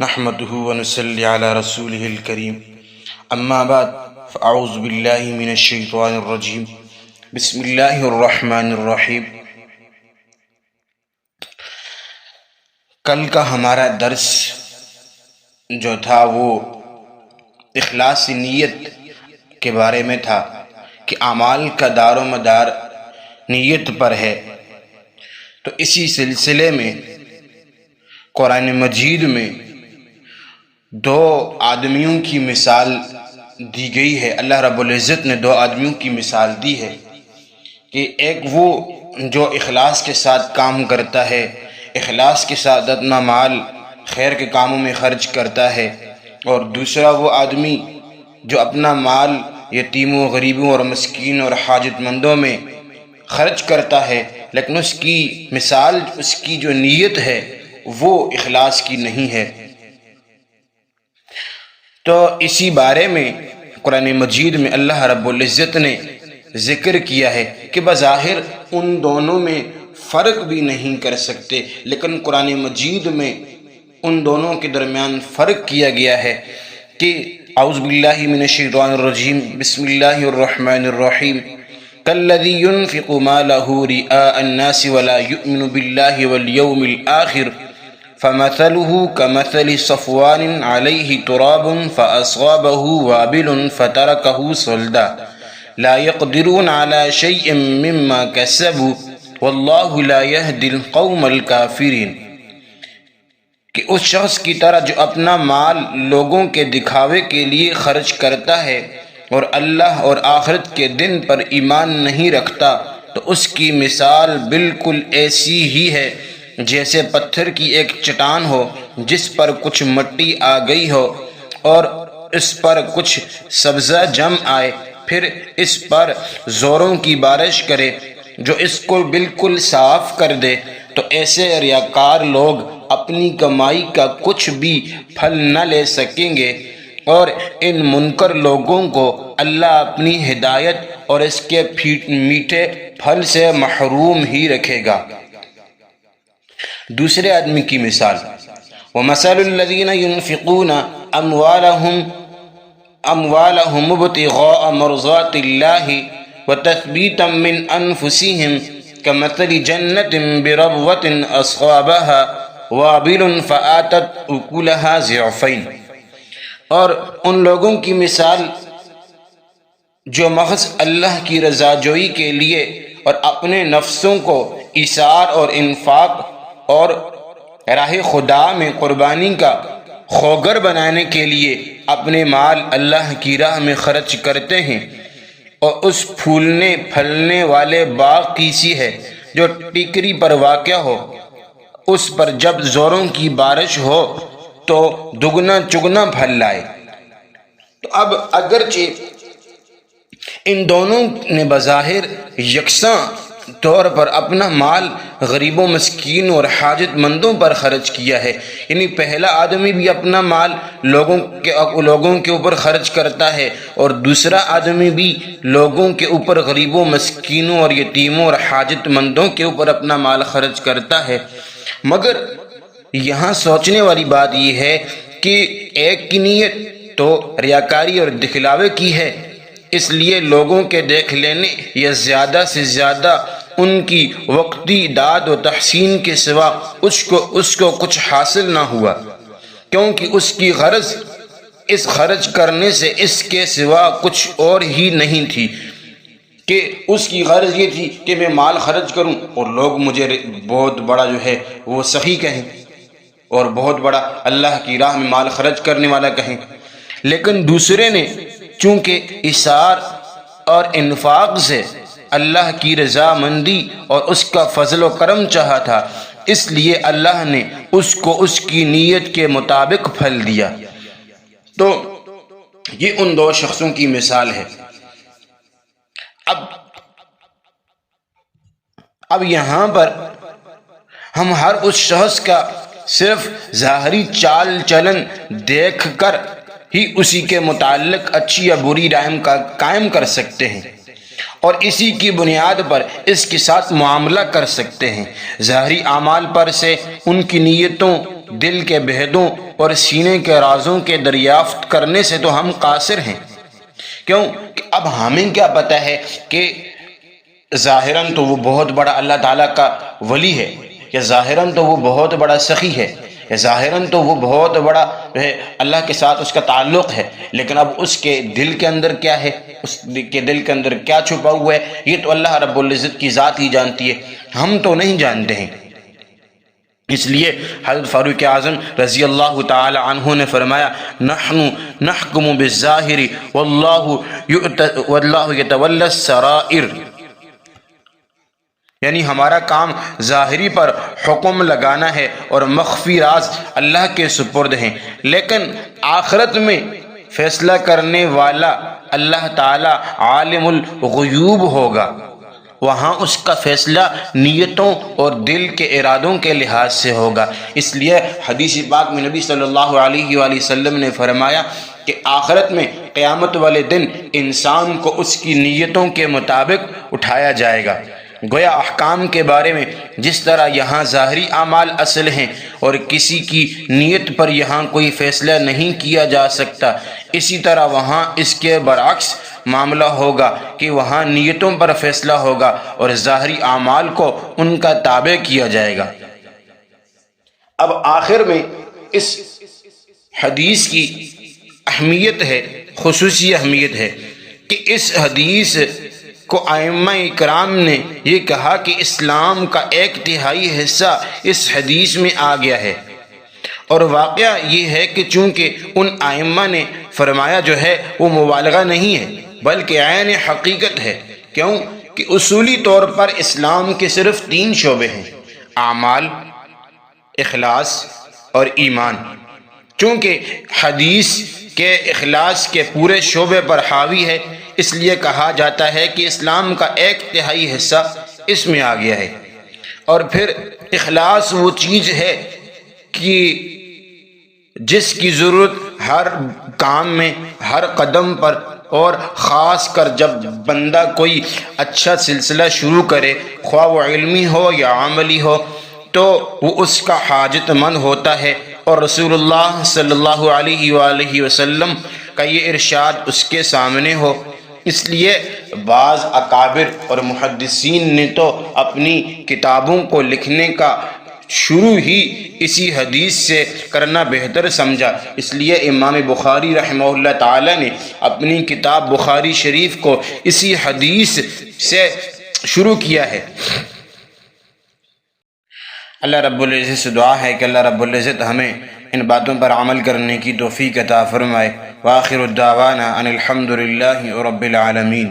نحمده ونصلي على رسوله الكريم اما بعد فاعوذ باللہ من الشیطان الرجیم بسم اللہ الرحمن الرحیم۔ کل کا ہمارا درس جو تھا وہ اخلاص نیت کے بارے میں تھا کہ اعمال کا دار و مدار نیت پر ہے۔ تو اسی سلسلے میں قرآن مجید میں دو آدمیوں کی مثال دی گئی ہے۔ اللہ رب العزت نے دو آدمیوں کی مثال دی ہے کہ ایک وہ جو اخلاص کے ساتھ کام کرتا ہے، اخلاص کے ساتھ اپنا مال خیر کے کاموں میں خرچ کرتا ہے، اور دوسرا وہ آدمی جو اپنا مال یتیموں، غریبوں اور مسکین اور حاجت مندوں میں خرچ کرتا ہے، لیکن اس کی مثال، اس کی جو نیت ہے وہ اخلاص کی نہیں ہے۔ تو اسی بارے میں قرآن مجید میں اللہ رب العزت نے ذکر کیا ہے کہ بظاہر ان دونوں میں فرق بھی نہیں کر سکتے، لیکن قرآن مجید میں ان دونوں کے درمیان فرق کیا گیا ہے کہ اعوذ باللہ من الشیطان الرجیم بسم اللہ الرحمن الرحیم کالذی ينفق مالہ رئاء الناس ولا یؤمن باللہ والیوم الآخر فمثله كمثل صفوان عليه تراب فأصابه وابل فتركه صلدا لا يقدرون على شيء مما كسبوا والله لا يهدي القوم الكافرين۔ کہ اس شخص کی طرح جو اپنا مال لوگوں کے دکھاوے کے لیے خرچ کرتا ہے اور اللہ اور آخرت کے دن پر ایمان نہیں رکھتا، تو اس کی مثال بالکل ایسی ہی ہے جیسے پتھر کی ایک چٹان ہو جس پر کچھ مٹی آ گئی ہو اور اس پر کچھ سبزہ جم آئے، پھر اس پر زوروں کی بارش کرے جو اس کو بالکل صاف کر دے۔ تو ایسے ریاکار لوگ اپنی کمائی کا کچھ بھی پھل نہ لے سکیں گے، اور ان منکر لوگوں کو اللہ اپنی ہدایت اور اس کے میٹھے پھل سے محروم ہی رکھے گا۔ دوسرے آدمی کی مثال وَمَثَلُ الَّذِينَ يُنْفِقُونَ أَمْوَالَهُمُ ابْتِغَاءَ مَرْضَاتِ اللَّهِ وَتَثْبِيتًا مِّنْ أَنفُسِهِمْ كَمَثَلِ جَنَّةٍ بِرَبْوَةٍ أَصْابَهَا وَابِلٌ فَآتَتْ أُكُلَهَا ضِعْفَيْنِ۔ اور ان لوگوں کی مثال جو محض اللہ کی رضا جوئی کے لیے اور اپنے نفسوں کو ایثار اور انفاق اور راہ خدا میں قربانی کا خوگر بنانے کے لیے اپنے مال اللہ کی راہ میں خرچ کرتے ہیں، اور اس پھولنے پھلنے والے باغ کی سی ہے جو ٹیکری پر واقع ہو، اس پر جب زوروں کی بارش ہو تو دگنا چگنا پھل لائے۔ تو اب اگرچہ ان دونوں نے بظاہر یکساں طور پر اپنا مال غریبوں، مسکین اور حاجت مندوں پر خرچ کیا ہے، یعنی پہلا آدمی بھی اپنا مال لوگوں کے اوپر خرچ کرتا ہے، اور دوسرا آدمی بھی لوگوں کے اوپر، غریبوں، مسکینوں اور یتیموں اور حاجت مندوں کے اوپر اپنا مال خرچ کرتا ہے، مگر یہاں سوچنے والی بات یہ ہے کہ ایک کی نیت تو ریاکاری اور دکھلاوے کی ہے، اس لیے لوگوں کے دیکھ لینے یا زیادہ سے زیادہ ان کی وقتی داد و تحسین کے سوا اس کو کچھ حاصل نہ ہوا، کیونکہ اس کی غرض اس خرچ کرنے سے اس کے سوا کچھ اور ہی نہیں تھی، کہ اس کی غرض یہ تھی کہ میں مال خرچ کروں اور لوگ مجھے بہت بڑا جو ہے وہ سخی کہیں اور بہت بڑا اللہ کی راہ میں مال خرچ کرنے والا کہیں۔ لیکن دوسرے نے چونکہ ایثار اور انفاق سے اللہ کی رضا مندی اور اس کا فضل و کرم چاہا تھا، اس لیے اللہ نے اس کو اس کی نیت کے مطابق پھل دیا۔ تو یہ ان دو شخصوں کی مثال ہے۔ اب یہاں پر ہم ہر اس شخص کا صرف ظاہری چال چلن دیکھ کر ہی اسی کے متعلق اچھی یا بری رائے قائم کر سکتے ہیں، اور اسی کی بنیاد پر اس کے ساتھ معاملہ کر سکتے ہیں۔ ظاہری اعمال پر سے ان کی نیتوں، دل کے بہدوں اور سینے کے رازوں کے دریافت کرنے سے تو ہم قاصر ہیں۔ کیوں کہ اب ہمیں کیا پتہ ہے کہ ظاہراً تو وہ بہت بڑا اللہ تعالیٰ کا ولی ہے، یا ظاہراً تو وہ بہت بڑا سخی ہے، یا ظاہراً تو وہ بہت بڑا اللہ کے ساتھ اس کا تعلق ہے، لیکن اب اس کے دل کے اندر کیا ہے، اس کے دل کے اندر کیا چھپا ہوا ہے، یہ تو اللہ رب العزت کی ذات ہی جانتی ہے، ہم تو نہیں جانتے ہیں۔ اس لیے حضرت فاروق اعظم رضی اللہ تعالی عنہ نے فرمایا، نحن نحکم بالظاہر واللہ یتولی السرائر، یعنی ہمارا کام ظاہری پر حکم لگانا ہے اور مخفی راز اللہ کے سپرد ہیں، لیکن آخرت میں فیصلہ کرنے والا اللہ تعالی عالم الغیوب ہوگا، وہاں اس کا فیصلہ نیتوں اور دل کے ارادوں کے لحاظ سے ہوگا۔ اس لیے حدیث پاک میں نبی صلی اللہ علیہ وآلہ وسلم نے فرمایا کہ آخرت میں قیامت والے دن انسان کو اس کی نیتوں کے مطابق اٹھایا جائے گا۔ گویا احکام کے بارے میں جس طرح یہاں ظاہری اعمال اصل ہیں اور کسی کی نیت پر یہاں کوئی فیصلہ نہیں کیا جا سکتا، اسی طرح وہاں اس کے برعکس معاملہ ہوگا کہ وہاں نیتوں پر فیصلہ ہوگا اور ظاہری اعمال کو ان کا تابع کیا جائے گا۔ اب آخر میں اس حدیث کی اہمیت ہے، خصوصی اہمیت ہے کہ اس حدیث کو ائمہ اکرام نے یہ کہا کہ اسلام کا 1/3 حصہ اس حدیث میں آ گیا ہے، اور واقعہ یہ ہے کہ چونکہ ان ائمہ نے فرمایا جو ہے وہ مبالغہ نہیں ہے بلکہ عین حقیقت ہے۔ کیوں کہ اصولی طور پر اسلام کے صرف 3 شعبے ہیں، اعمال، اخلاص اور ایمان۔ چونکہ حدیث کے اخلاص کے پورے شعبے پر حاوی ہے، اس لیے کہا جاتا ہے کہ اسلام کا 1/3 حصہ اس میں آ گیا ہے۔ اور پھر اخلاص وہ چیز ہے کہ جس کی ضرورت ہر کام میں، ہر قدم پر، اور خاص کر جب بندہ کوئی اچھا سلسلہ شروع کرے، خواہ وہ علمی ہو یا عملی ہو، تو وہ اس کا حاجت مند ہوتا ہے، اور رسول اللہ صلی اللہ علیہ وآلہ وسلم کا یہ ارشاد اس کے سامنے ہو۔ اس لیے بعض اکابر اور محدثین نے تو اپنی کتابوں کو لکھنے کا شروع ہی اسی حدیث سے کرنا بہتر سمجھا۔ اس لیے امام بخاری رحمہ اللہ تعالی نے اپنی کتاب بخاری شریف کو اسی حدیث سے شروع کیا ہے۔ اللہ رب العزت سے دعا ہے کہ اللہ رب العزت ہمیں ان باتوں پر عمل کرنے کی توفیق عطا فرمائے۔ وآخر الدعوانا ان الحمد للہ رب العالمین۔